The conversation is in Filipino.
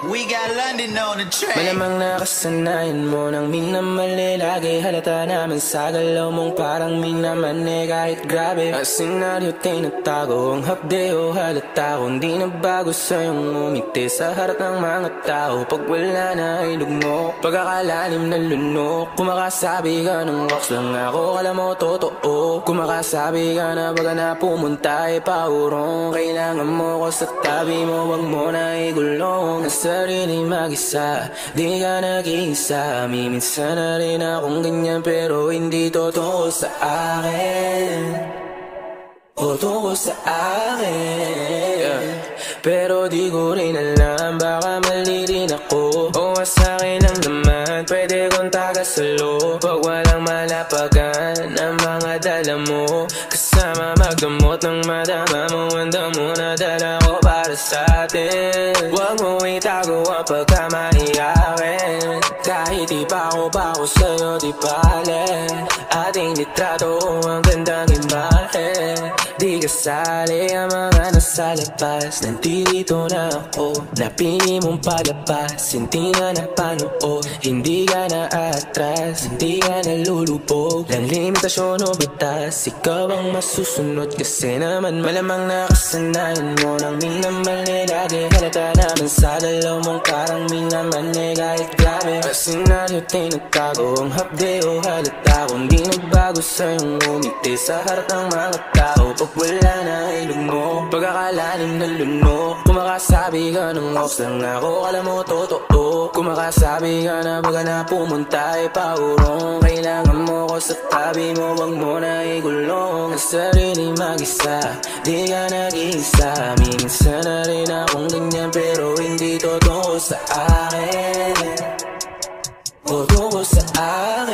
We got London on the track. Malamang nakasanayan mo nang minamali. Lagi halata naman sa galaw mong parang minamane. Kahit grabe ang senaryo tinatago, ang hapde o halata ko hindi na bago sa'yong umiti sa harap ng mga tao. Pag wala na ay lugmok, pagkakalalim na lunok. Kumakasabi ka ng box lang ako, kala mo totoo. Kumakasabi ka na baga na pumunta ay paurong. Kailangan mo ko sa tabi mo, wag mo na igulong. Sarili mag-isa, di ka nag-iisa. Minsan na rin akong ganyan pero hindi totoo sa akin. O totoo sa akin, pero di ko rin alam, baka mali rin ako. O asakin lang naman, pwede kong tagasalo. Pag walang malapagan ang mga dala mo, kasama magdamot ng madama mo. Ang damo na dala ko para sa atin. Huwag mo itago ang pagkamali akin. Kahit di pa ako sa'yo di bale. Ating litrato ang gandang imahe. Di kasali ang mga nasa labas. Nandito na ako, napili mong palabas. Hindi na napanood, hindi ka na atras, hindi ka nalulubog ng limitasyon o batas. Ikaw ang masusunod kasi naman malamang nakasanayan mo nang minamali. Lagi halata naman sa dalaw mong parang minamali. Kahit grabe ang senaryo tinatago, ang hapde o halata ko hindi nagbago sa'yong umiti sa harap ng mga tao. Pag wala na ay lugmok, pagkakalalim na lunok. Kumakasabi ka ng off lang ako, kala mo totoo. Kumakasabi ka na baga na pumunta ay paurong. Kailangan mo ko sa tabi mo, wag mo na igulong. Ang sarili mag-isa, di ka nag-iisa. Minsan na rin akong ganyan pero hindi totoo sa akin. O totoo sa akin.